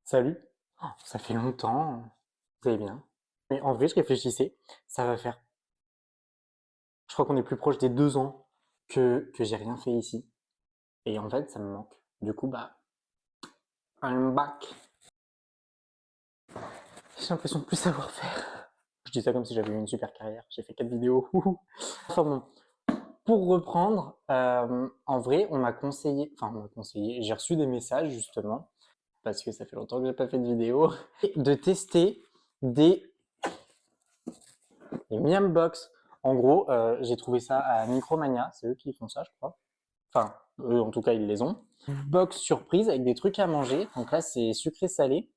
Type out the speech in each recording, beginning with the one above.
Salut. Oh, ça fait longtemps. Vous allez bien? Mais en vrai, je réfléchissais. Ça va faire. Je crois qu'on est plus proche des 2 ans que j'ai rien fait ici. Et en fait, ça me manque. Du coup, bah, I'm back. J'ai l'impression de plus savoir faire. Je dis ça comme si j'avais eu une super carrière. J'ai fait 4 vidéos. Enfin bon, pour reprendre, en vrai, on m'a conseillé. Enfin, on m'a conseillé. J'ai reçu des messages justement parce que ça fait longtemps que j'ai pas fait de vidéo, de tester des les Miam Box. En gros, j'ai trouvé ça à Micromania, c'est eux qui font ça, je crois. Enfin, eux, en tout cas, ils les ont. Box surprise avec des trucs à manger. Donc là, c'est sucré-salé.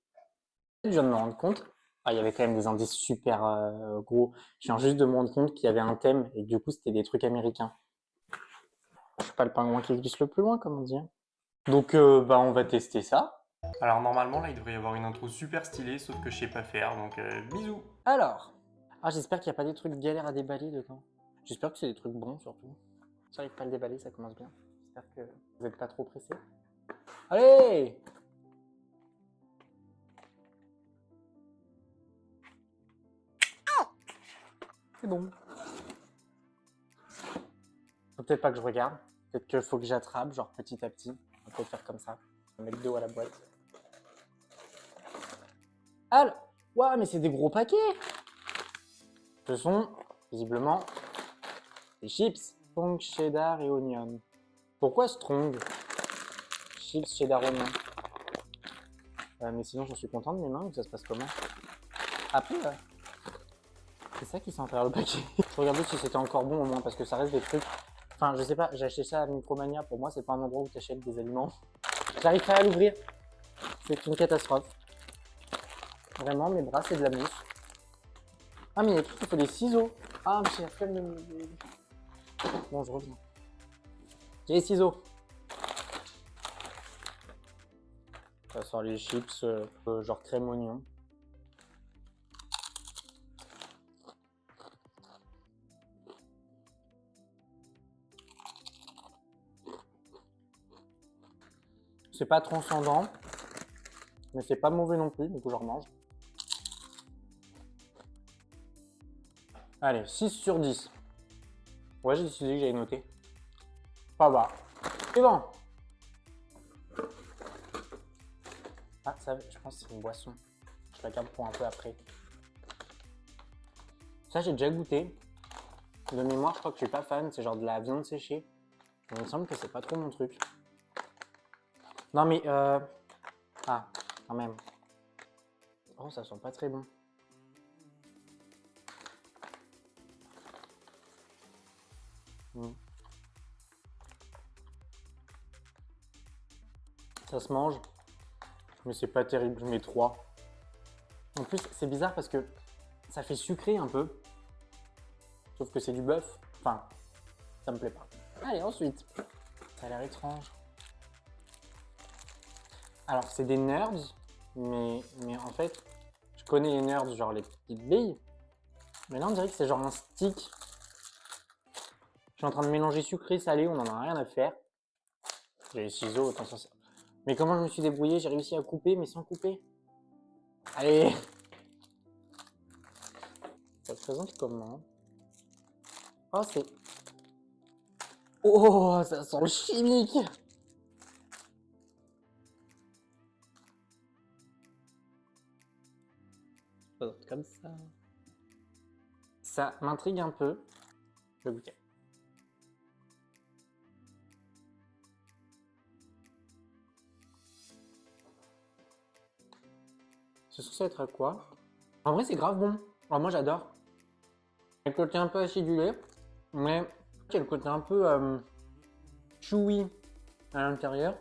Je viens de me rendre compte. Ah, il y avait quand même des indices super gros. Je viens juste de me rendre compte qu'il y avait un thème et que du coup, c'était des trucs américains. Je suis pas le pingouin qui glisse le plus loin, comme on dit. Donc, bah, on va tester ça. Alors normalement là il devrait y avoir une intro super stylée sauf que je sais pas faire donc bisous. Alors, j'espère qu'il n'y a pas des trucs galères à déballer dedans. J'espère que c'est des trucs bons surtout. J'arrive pas à le déballer, ça commence bien. J'espère que vous n'êtes pas trop pressé. Allez! C'est bon. Faut peut-être pas que je regarde. Peut-être qu'il faut que j'attrape, genre petit à petit. On va peut-être faire comme ça. On va mettre deux à la boîte. Ah! Ouah, mais c'est des gros paquets! Ce sont, visiblement, des chips. Strong, cheddar et onion. Pourquoi strong? Chips, cheddar, onion. Mais sinon, j'en suis content de mes mains ou ça se passe comment? Après, c'est ça qui sent à travers le paquet. Je regardais si c'était encore bon au moins parce que ça reste des trucs. Enfin, je sais pas, j'ai acheté ça à Micromania. Pour moi, c'est pas un endroit où tu achètes des aliments. J'arrive pas à l'ouvrir. C'est une catastrophe. Vraiment, mes bras, c'est de la mousse. Ah, mais il y a écrit qu'il faut des ciseaux. Ah, mais j'ai la flemme de. Bon, je reviens. J'ai les ciseaux. Ça sort les chips, genre crème oignon. C'est pas transcendant, mais c'est pas mauvais non plus, du coup, je remange. Allez, 6 sur 10. Ouais, j'ai décidé que j'allais noter. Pas bas. C'est bon. Ah, ça, je pense que c'est une boisson. Je la garde pour un peu après. Ça, j'ai déjà goûté. De mémoire, je crois que je suis pas fan. C'est genre de la viande séchée. Il me semble que c'est pas trop mon truc. Non, mais ah, quand même. Oh, ça sent pas très bon. Mm. Ça se mange, mais c'est pas terrible. Je mets 3. En plus, c'est bizarre parce que ça fait sucré un peu. Sauf que c'est du bœuf. Enfin, ça me plaît pas. Allez, ensuite. Ça a l'air étrange. Alors, c'est des nerds, mais en fait, je connais les nerds, genre les petites billes. Mais là, on dirait que c'est genre un stick. Je suis en train de mélanger sucré, salé, on en a rien à faire. J'ai les ciseaux, autant ça. Mais comment je me suis débrouillé? J'ai réussi à couper, mais sans couper. Allez! Ça se présente comment? Oh, c'est. Oh, ça sent le chimique! Ça sent comme ça. Ça m'intrigue un peu. Je vais goûter. C'est censé être à quoi? En vrai, c'est grave bon. Alors, moi, j'adore. Il y a le côté un peu acidulé, mais il y a le côté un peu chewy à l'intérieur.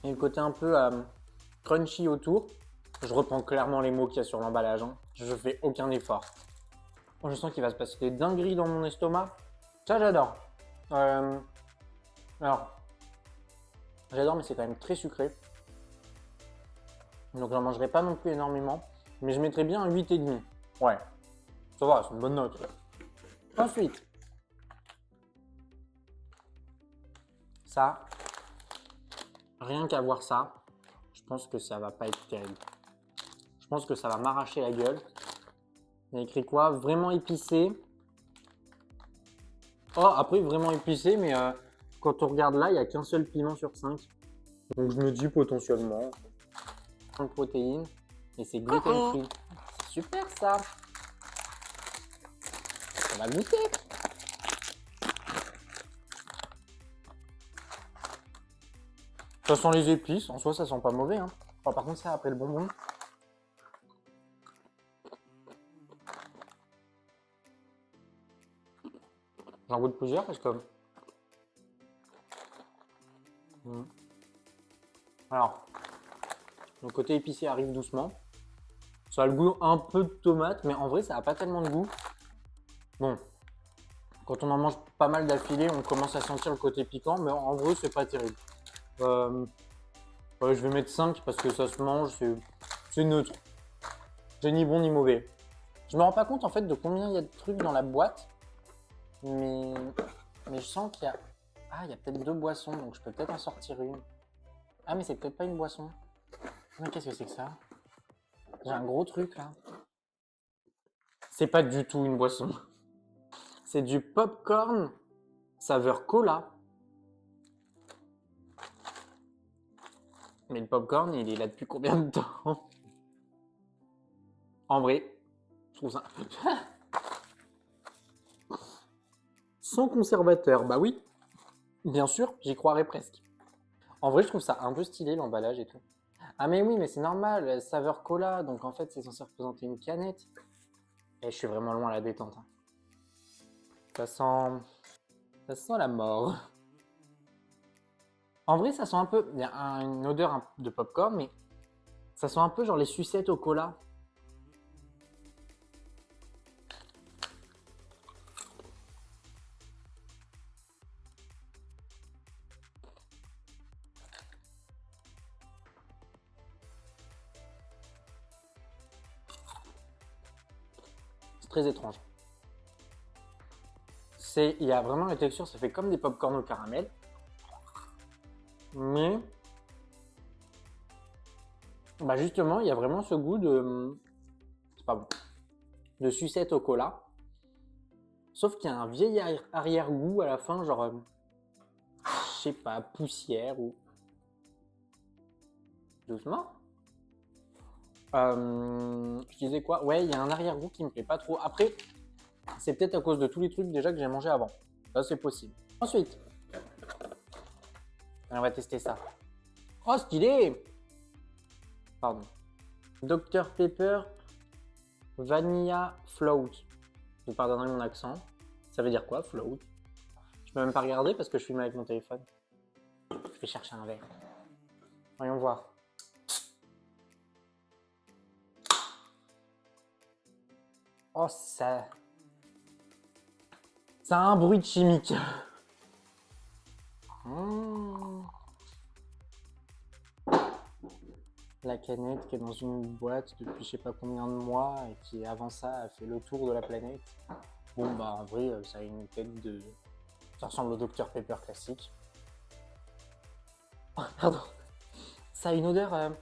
Et le côté un peu crunchy autour. Je reprends clairement les mots qu'il y a sur l'emballage. Hein. Je fais aucun effort. Je sens qu'il va se passer des dingueries dans mon estomac. Ça, j'adore. Alors, j'adore, mais c'est quand même très sucré. Donc, j'en mangerai pas non plus énormément. Mais je mettrais bien un 8,5. Ouais, ça va, c'est une bonne note. Ensuite, ça, rien qu'à voir ça, Je pense que ça va pas être terrible. Je pense que ça va m'arracher la gueule. Il y a écrit quoi? Vraiment épicé. Oh, après, vraiment épicé, mais quand on regarde là, il n'y a qu'un seul piment sur 5. Donc je me dis potentiellement. De protéines. Et c'est gluten free. C'est super ça. On va goûter. Ça sent les épices. En soi, ça sent pas mauvais. Hein. Oh, par contre, ça après le bonbon. J'en goûte plusieurs parce que... Alors, le côté épicé arrive doucement. Ça a le goût un peu de tomate, mais en vrai, ça n'a pas tellement de goût. Bon, quand on en mange pas mal d'affilée, on commence à sentir le côté piquant, mais en vrai, c'est pas terrible. Ouais, je vais mettre 5 parce que ça se mange, c'est neutre. C'est ni bon ni mauvais. Je me rends pas compte en fait de combien il y a de trucs dans la boîte, mais je sens qu'il y a... Ah, il y a peut-être 2 boissons, donc je peux peut-être en sortir une. Ah, mais c'est peut-être pas une boisson. Mais qu'est-ce que c'est que ça? J'ai un gros truc là. C'est pas du tout une boisson. C'est du popcorn saveur cola. Mais le popcorn, il est là depuis combien de temps? En vrai, je trouve ça... Sans conservateur, bah oui. Bien sûr, j'y croirais presque. En vrai, je trouve ça un peu stylé, l'emballage et tout. Ah mais oui, mais c'est normal, saveur cola, donc en fait, c'est censé représenter une canette. Et je suis vraiment loin à la détente. Hein. Ça sent la mort. En vrai, ça sent un peu... Il y a une odeur de popcorn, mais ça sent un peu genre les sucettes au cola. C'est très étrange. Il y a vraiment la texture, ça fait comme des popcorn au caramel. Mais... Bah justement, il y a vraiment ce goût de... C'est pas bon. De sucette au cola. Sauf qu'il y a un vieil arrière-goût à la fin, genre... je sais pas, poussière ou... Doucement. Je disais quoi? Ouais, il y a un arrière-goût qui me plaît pas trop. Après, c'est peut-être à cause de tous les trucs déjà que j'ai mangé avant. Ça, c'est possible. Ensuite, on va tester ça. Oh, stylé! Pardon. Dr Pepper Vanilla Float. Vous pardonnerez mon accent. Ça veut dire quoi, float? Je peux même pas regarder parce que je filme avec mon téléphone. Je vais chercher un verre. Voyons voir. Oh, ça a un bruit de chimique. La canette qui est dans une boîte depuis je sais pas combien de mois et qui avant ça a fait le tour de la planète. Bon bah en vrai ça a une tête de... Ça ressemble au Dr Pepper classique. Oh, pardon. Ça a une odeur...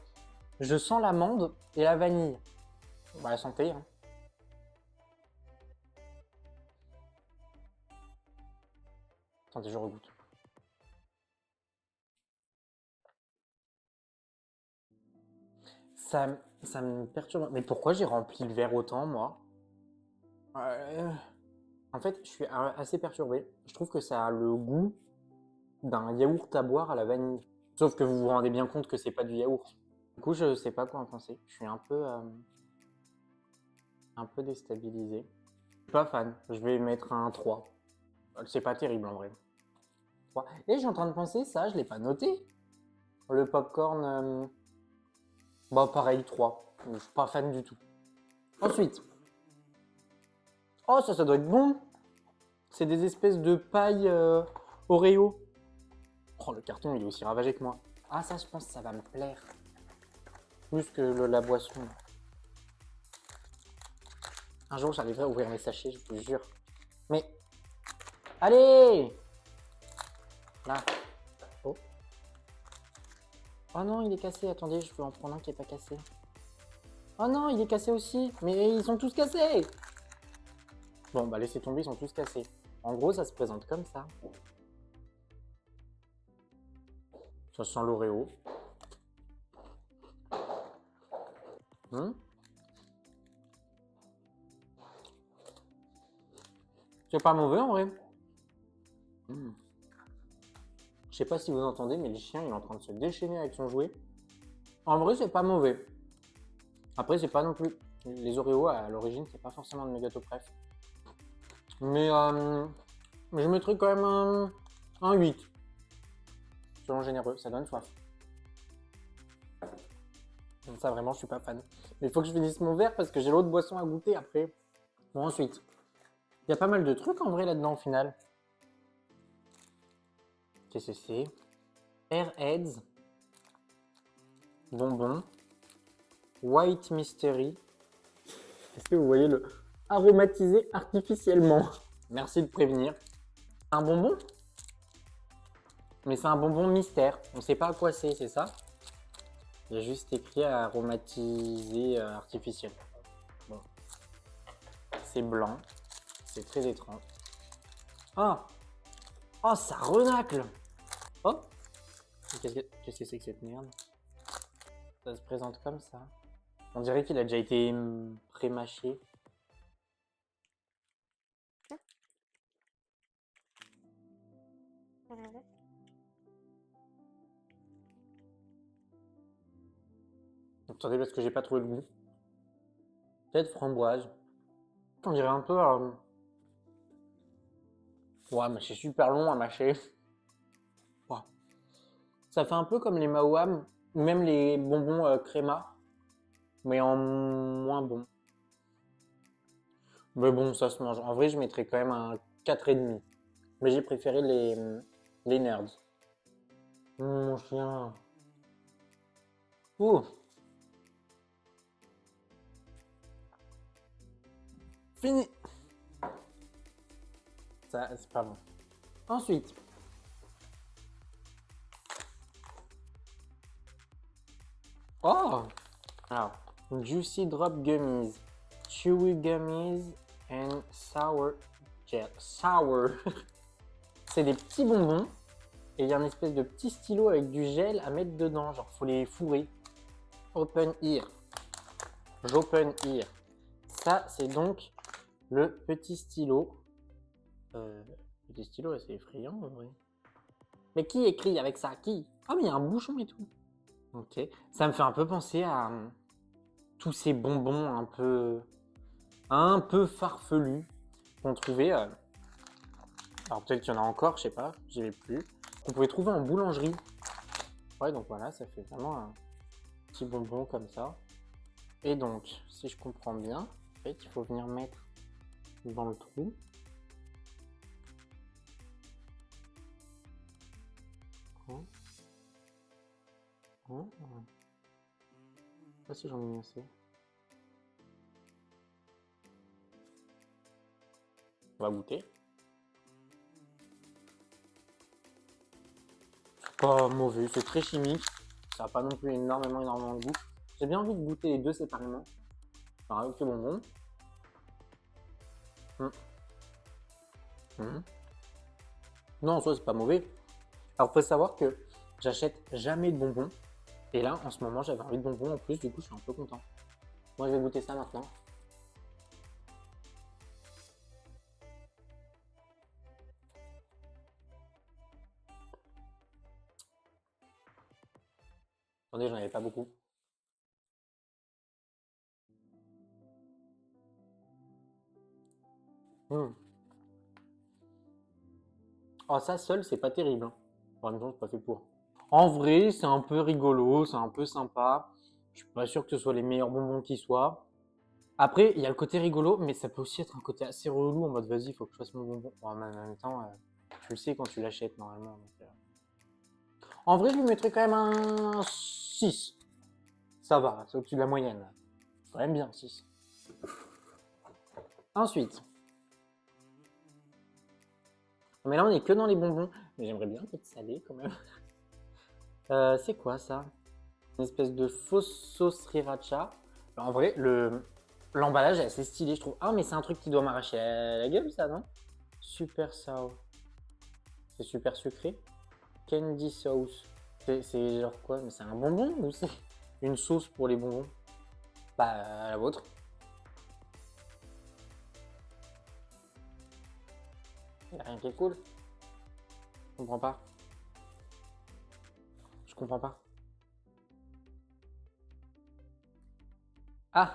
Je sens l'amande et la vanille. Bah la santé hein. Attendez, je regoute. Ça me perturbe. Mais pourquoi j'ai rempli le verre autant, moi? En fait, je suis assez perturbé. Je trouve que ça a le goût d'un yaourt à boire à la vanille. Sauf que vous vous rendez bien compte que c'est pas du yaourt. Du coup, je sais pas quoi en penser. Je suis un peu déstabilisé. Je suis pas fan. Je vais mettre un 3. C'est pas terrible en vrai. 3. Et je suis en train de penser, ça, je l'ai pas noté. Le popcorn... Bah pareil, 3. Je suis pas fan du tout. Ensuite. Oh, ça doit être bon. C'est des espèces de paille Oreo. Oh, le carton, il est aussi ravagé que moi. Ah, ça, je pense que ça va me plaire. Plus que la boisson. Un jour, j'arriverai à ouvrir mes sachets, je vous jure. Mais... Allez! Là. Oh. Oh non, il est cassé. Attendez, je peux en prendre un qui est pas cassé. Oh non, il est cassé aussi. Mais ils sont tous cassés. Bon, bah laissez tomber, ils sont tous cassés. En gros, ça se présente comme ça. Ça sent l'Oreo. C'est pas mauvais en vrai. Je sais pas si vous entendez, mais le chien il est en train de se déchaîner avec son jouet. En vrai, c'est pas mauvais. Après, c'est pas non plus. Les Oreos à l'origine, c'est pas forcément de mes gâteaux préf. Mais je mettrais quand même un 8. Selon généreux, ça donne soif. Ça, vraiment, je suis pas fan. Mais il faut que je finisse mon verre parce que j'ai l'autre boisson à goûter après. Bon, ensuite, il y a pas mal de trucs en vrai là-dedans au final. Qu'est-ce que c'est? Airheads, bonbons, White Mystery. Est-ce que vous voyez le aromatisé artificiellement? Merci de prévenir. Un bonbon? Mais c'est un bonbon mystère. On ne sait pas à quoi c'est ça? Il y a juste écrit aromatisé artificiel. Bon. C'est blanc. C'est très étrange. Oh! Oh, ça renacle! Oh! Qu'est-ce que c'est que cette merde? Ça se présente comme ça. On dirait qu'il a déjà été pré-mâché. Attendez, parce que j'ai pas trouvé le goût. Peut-être framboise. On dirait un peu... Ouais, mais c'est super long à mâcher. Wow. Ça fait un peu comme les Mawam, ou même les bonbons créma, mais en moins bon. Mais bon, ça se mange. En vrai, je mettrais quand même un 4,5. Mais j'ai préféré les nerds. Mon chien. Ouh. Fini. Ça, c'est pas bon. Ensuite. Oh. Alors, Juicy Drop Gummies. Chewy Gummies and Sour Gel. Sour. C'est des petits bonbons. Et il y a une espèce de petit stylo avec du gel à mettre dedans. Genre, faut les fourrer. Open ear. J'open ear. Ça, c'est donc le petit stylo. Petit stylo, c'est effrayant en vrai. Mais qui écrit avec ça? Qui? Ah, mais il y a un bouchon et tout. Ok. Ça me fait un peu penser à tous ces bonbons un peu farfelus qu'on trouvait. Alors peut-être qu'il y en a encore, je sais pas, j'y vais plus. Qu'on pouvait trouver en boulangerie. Ouais, donc voilà, ça fait vraiment un petit bonbon comme ça. Et donc, si je comprends bien, en fait, il faut venir mettre dans le trou. Oh. Oh. Je sais pas si j'en ai mis assez. On va goûter. Pas mauvais, c'est très chimique. Ça n'a pas non plus énormément de goût. J'ai bien envie de goûter les deux séparément. Alors avec les bonbons. Non, en soi, c'est pas mauvais. Alors, faut savoir que j'achète jamais de bonbons. Et là, en ce moment, j'avais envie de bonbons en plus, du coup, je suis un peu content. Moi, je vais goûter ça maintenant. Attendez, j'en avais pas beaucoup. Oh, ça seul, c'est pas terrible. Hein. En même temps, c'est pas fait pour. En vrai, c'est un peu rigolo, c'est un peu sympa. Je suis pas sûr que ce soit les meilleurs bonbons qui soient. Après, il y a le côté rigolo, mais ça peut aussi être un côté assez relou en mode vas-y, il faut que je fasse mon bonbon. Bon, en même temps, tu le sais quand tu l'achètes normalement. Donc, En vrai, je lui mettrais quand même un 6. Ça va, c'est au-dessus de la moyenne. Quand même bien, 6. Ensuite. Mais là, on est que dans les bonbons. Mais j'aimerais bien un peu de salé quand même. C'est quoi ça? Une espèce de fausse sauce sriracha. En vrai, l'emballage est assez stylé, je trouve. Ah, mais c'est un truc qui doit m'arracher la gueule, ça, non? Super sour. C'est super sucré. Candy sauce. C'est genre quoi? Mais c'est un bonbon ou c'est une sauce pour les bonbons? Bah, la vôtre. Y a rien qui est cool. Je comprends pas. Je comprends pas. Ah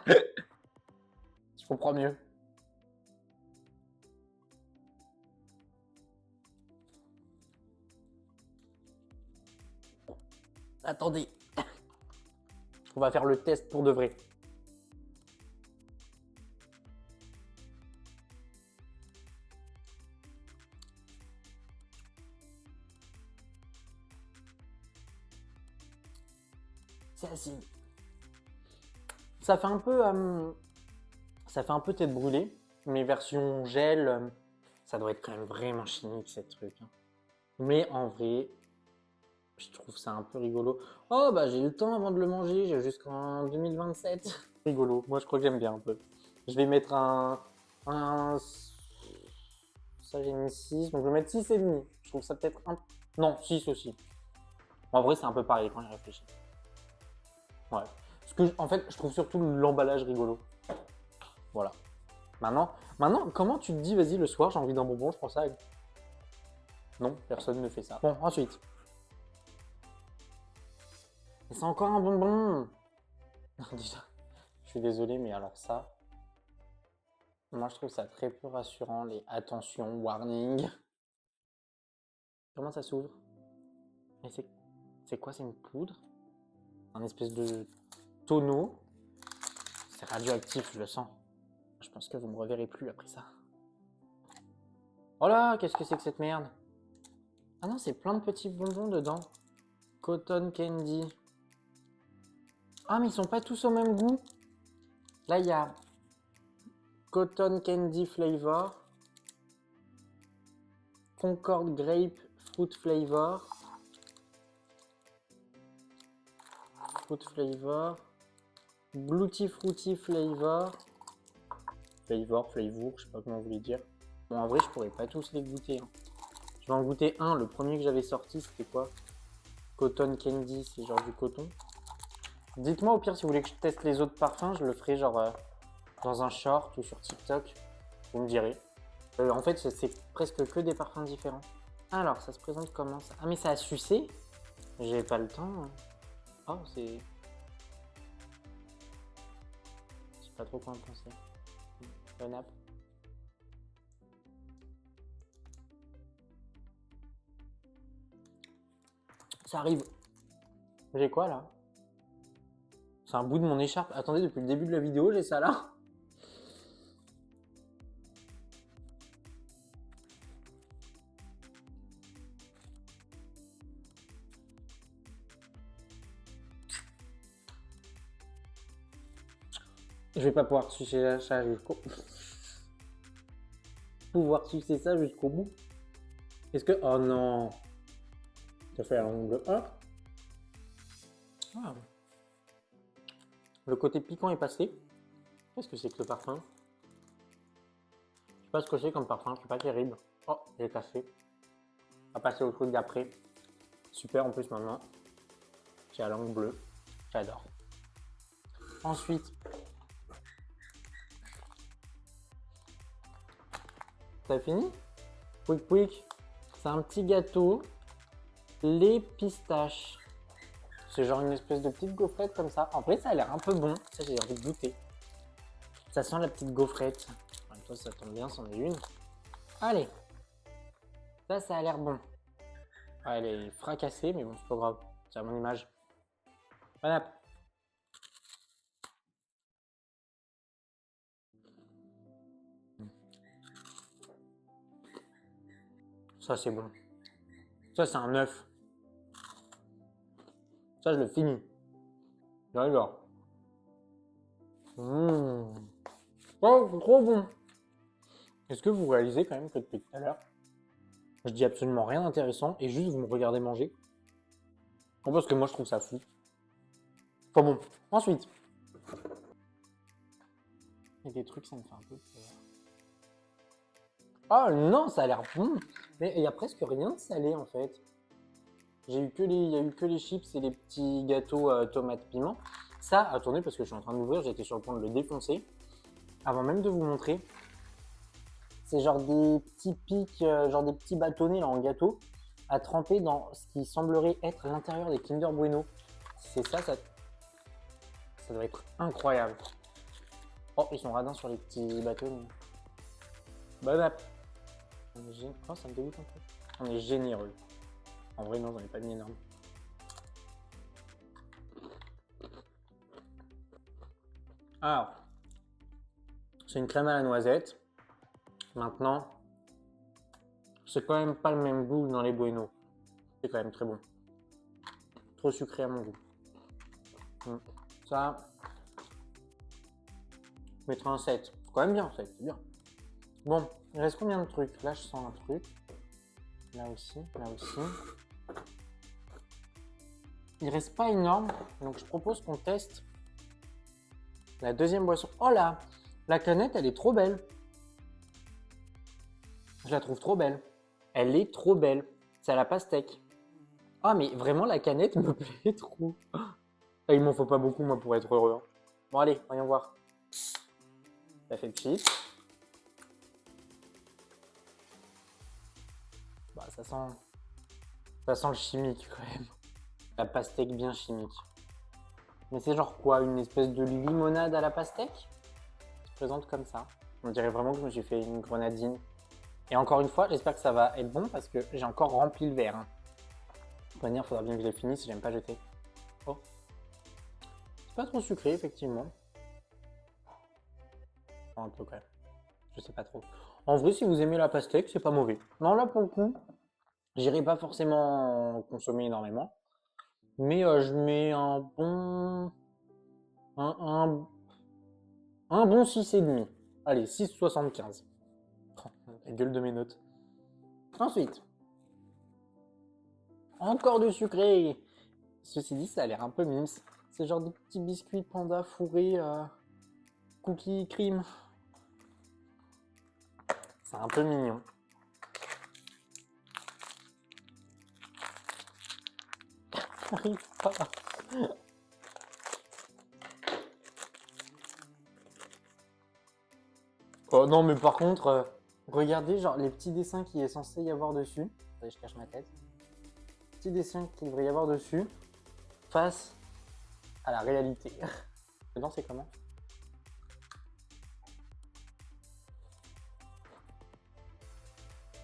je comprends mieux. Attendez. On va faire le test pour de vrai. C'est assis. Ça fait un peu tête brûlée, mais version gel, ça doit être quand même vraiment chimique, cette truc. Hein. Mais en vrai, je trouve ça un peu rigolo. Oh, bah j'ai le temps avant de le manger, j'ai jusqu'en 2027. Rigolo, moi je crois que j'aime bien un peu. Je vais mettre un... Ça j'ai mis 6, donc je vais mettre 6,5. Je trouve ça peut-être un... Non, 6 aussi. En vrai, c'est un peu pareil quand j'y réfléchis. Ouais. En fait, je trouve surtout l'emballage rigolo. Voilà. Maintenant, comment tu te dis, vas-y, le soir, j'ai envie d'un bonbon, je prends ça. Non, personne ne fait ça. Bon, ensuite. Et c'est encore un bonbon. Déjà, je suis désolé, mais alors ça, moi, je trouve ça très peu rassurant, les attention, warning. Comment ça s'ouvre? Mais c'est quoi? C'est une poudre? Un espèce de tonneau? C'est radioactif, je le sens. Je pense que vous me reverrez plus après ça. Oh là, qu'est-ce que c'est que cette merde? Ah non, c'est plein de petits bonbons dedans. Cotton candy. Ah, mais ils sont pas tous au même goût. Là, il y a Cotton candy flavor. Concord grape fruit flavor. Fruit flavor. Bluety fruity flavor. Flavor, je sais pas comment vous voulez dire. Bon, en vrai, je pourrais pas tous les goûter. Hein. Je vais en goûter un. Le premier que j'avais sorti, c'était quoi? Cotton candy, c'est genre du coton. Dites-moi au pire si vous voulez que je teste les autres parfums, je le ferai genre dans un short ou sur TikTok. Vous me direz. En fait, c'est presque que des parfums différents. Alors, ça se présente comment ça? Ah, mais ça a sucé? J'ai pas le temps. Hein. Oh, c'est... Je sais pas trop quoi en penser. Le nappe. Ça arrive. J'ai quoi là? C'est un bout de mon écharpe. Attendez, depuis le début de la vidéo, j'ai ça là. Je vais pas pouvoir sucer ça jusqu'au... pouvoir sucer ça jusqu'au bout. Est-ce que... Oh non. Ça fait un ongle 1. Ah. Le côté piquant est passé. Qu'est-ce que c'est que ce parfum? Je sais pas ce que c'est comme parfum, c'est pas terrible. Oh, j'ai cassé. On va passer au truc d'après. Super en plus maintenant. J'ai la langue bleue. J'adore. Ensuite, t'as fini? Pouic pouic. C'est un petit gâteau. Les pistaches. C'est genre une espèce de petite gaufrette comme ça. En vrai, ça a l'air un peu bon. Ça, j'ai envie de goûter. Ça sent la petite gaufrette. En même temps, ça tombe bien, c'en est une. Allez. Ça a l'air bon. Ouais, elle est fracassée, mais bon, c'est pas grave. C'est à mon image. Voilà. Ça, c'est bon. Ça, c'est un œuf. Ça, je le finis. J'adore. Oh, c'est trop bon. Est-ce que vous réalisez quand même que depuis tout à l'heure, je dis absolument rien d'intéressant et juste vous me regardez manger? Bon, parce que moi, je trouve ça fou. Enfin bon, ensuite. Il y a des trucs, ça me fait un peu peur. Oh non, ça a l'air bon. Mais il n'y a presque rien de salé, en fait. Il y a eu que les chips et les petits gâteaux tomates piment. Ça, attendez, parce que je suis en train d'ouvrir, j'étais sur le point de le défoncer. Avant même de vous montrer. C'est genre des petits pics, genre des petits bâtonnets là, en gâteau, à tremper dans ce qui semblerait être l'intérieur des Kinder Bueno. C'est ça, ça doit être incroyable. Oh, ils sont radins sur les petits bâtonnets. Bon app. Oh, ça me dégoûte un peu. On est généreux. En vrai, non, j'en ai pas mis énorme. Alors, c'est une crème à la noisette. Maintenant, c'est quand même pas le même goût que dans les Bueno. C'est quand même très bon. Trop sucré à mon goût. Ça, je mettrai un 7. C'est quand même bien, 7, c'est bien. Bon, il reste combien de trucs? Là, je sens un truc. Là aussi, là aussi. Il reste pas énorme, donc je propose qu'on teste la deuxième boisson. Oh là, la canette, elle est trop belle. Je la trouve trop belle. Elle est trop belle. C'est à la pastèque. Ah, mais vraiment, la canette me plaît trop. Et il m'en faut pas beaucoup, moi, pour être heureux. Bon, allez, voyons voir. Ça fait pchit. Bah, ça sent le chimique, quand même. La pastèque bien chimique. Mais c'est genre quoi? Une espèce de limonade à la pastèque? Ça se présente comme ça. On dirait vraiment que je me suis fait une grenadine. Et encore une fois, j'espère que ça va être bon parce que j'ai encore rempli le verre. De toute manière, il faudra bien que je le finisse si j'aime pas jeter. Oh. C'est pas trop sucré, effectivement. Un peu quand même. Je sais pas trop. En vrai, si vous aimez la pastèque, c'est pas mauvais. Non, là, pour le coup, j'irai pas forcément consommer énormément. Mais je mets un bon... Un bon 6,5. Allez, 6,75. Oh, la gueule de mes notes. Ensuite, encore du sucré. Ceci dit, ça a l'air un peu mimes. C'est genre des petits biscuits panda fourrés cookies cream. C'est un peu mignon. J'arrive pas. Oh non, mais par contre, regardez genre les petits dessins qu'il est censé y avoir dessus. Attendez, je cache ma tête. Petits dessins qu'il devrait y avoir dessus face à la réalité. Dedans, c'est comment?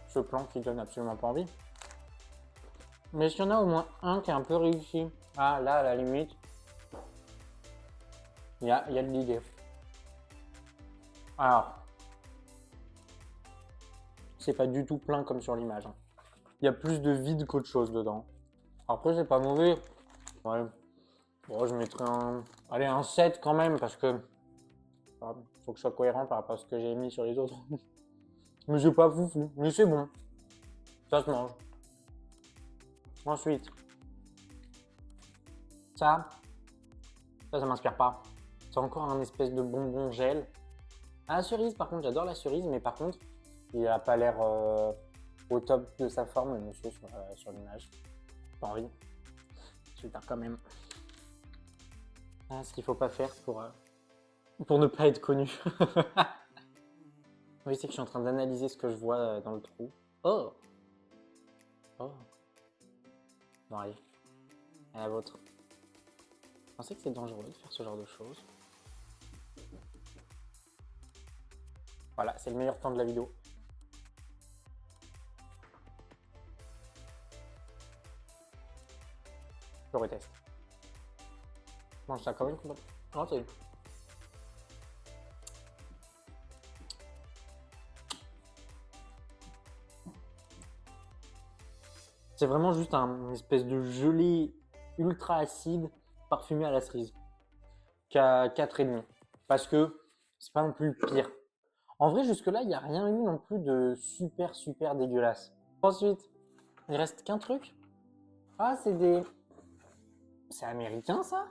Ce plan qui donne absolument pas envie. Mais s'il y en a au moins un qui est un peu réussi. Ah, là, à la limite, il y a de l'idée. Alors, c'est pas du tout plein comme sur l'image. Il y a plus de vide qu'autre chose dedans. Après, c'est pas mauvais. Ouais. Bon, je mettrais allez, un 7 quand même parce que faut que je sois cohérent par rapport à ce que j'ai mis sur les autres. Mais c'est pas foufou. Mais c'est bon. Ça se mange. Ensuite, ça m'inspire pas. C'est encore un espèce de bonbon gel. Ah, la cerise, par contre, j'adore la cerise, mais par contre, il a pas l'air au top de sa forme, le monsieur, sur l'image. Pas envie. Je vais faire quand même. Ah, ce qu'il faut pas faire pour ne pas être connu. Oui, c'est que je suis en train d'analyser ce que je vois dans le trou. Oh! Oh! Bon, allez. À la vôtre. Je pensais que c'est dangereux de faire ce genre de choses. Voilà, c'est le meilleur temps de la vidéo. Je reteste. Je mange ça quand même complètement. Non, c'est... C'est vraiment juste une espèce de gelée ultra acide parfumé à la cerise. Qu'à 4,5. Parce que c'est pas non plus pire. En vrai, jusque-là, il n'y a rien eu non plus de super dégueulasse. Ensuite, il reste qu'un truc. Ah, c'est des C'est américain ça?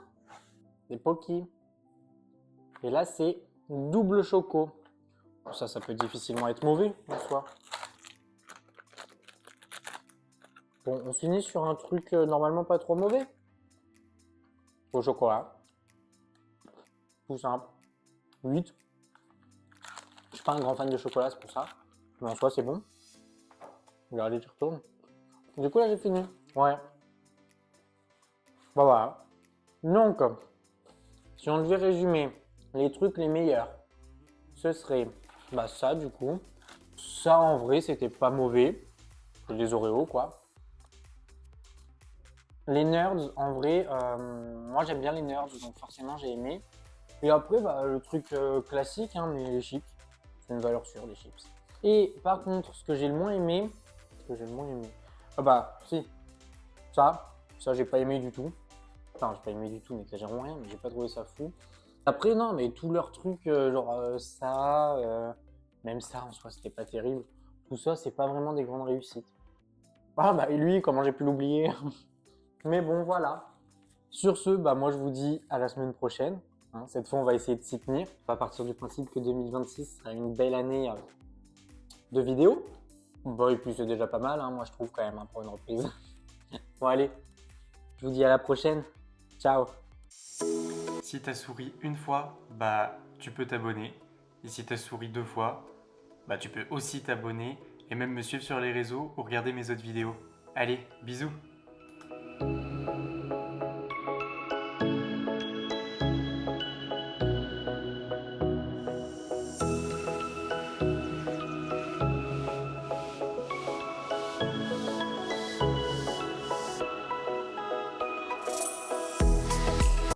Des Pocky. Et là c'est double choco. Ça peut difficilement être mauvais en soi. Bon, on finit sur un truc normalement pas trop mauvais. Au chocolat. Tout simple. 8. Je suis pas un grand fan de chocolat, c'est pour ça. Mais en soi, c'est bon. Regardez, tu retournes. Du coup, là, j'ai fini. Ouais. Bah voilà. Donc, si on devait résumer les trucs les meilleurs, ce serait bah ça, du coup. Ça, en vrai, c'était pas mauvais. C'est des Oreos, quoi. Les nerds, en vrai, moi, j'aime bien les nerds, donc forcément, j'ai aimé. Et après, bah, le truc classique, hein, mais les chips. C'est une valeur sûre, les chips. Et par contre, ce que j'ai le moins aimé, ah bah, si, ça j'ai pas aimé du tout. Enfin, j'ai pas aimé du tout, n'exagérons rien, mais j'ai pas trouvé ça fou. Après, non, mais tous leurs trucs, même ça en soi, c'était pas terrible. Tout ça, c'est pas vraiment des grandes réussites. Ah bah, et lui, comment j'ai pu l'oublier? Mais bon, voilà. Sur ce, bah, moi je vous dis à la semaine prochaine. Hein. Cette fois, on va essayer de s'y tenir. On va partir du principe que 2026 sera une belle année de vidéos. Bon, et puis c'est déjà pas mal, hein, moi je trouve quand même, hein, pour une reprise. Bon, allez, je vous dis à la prochaine. Ciao! Si t'as souri une fois, bah tu peux t'abonner. Et si t'as souri 2 fois, bah tu peux aussi t'abonner et même me suivre sur les réseaux ou regarder mes autres vidéos. Allez, bisous!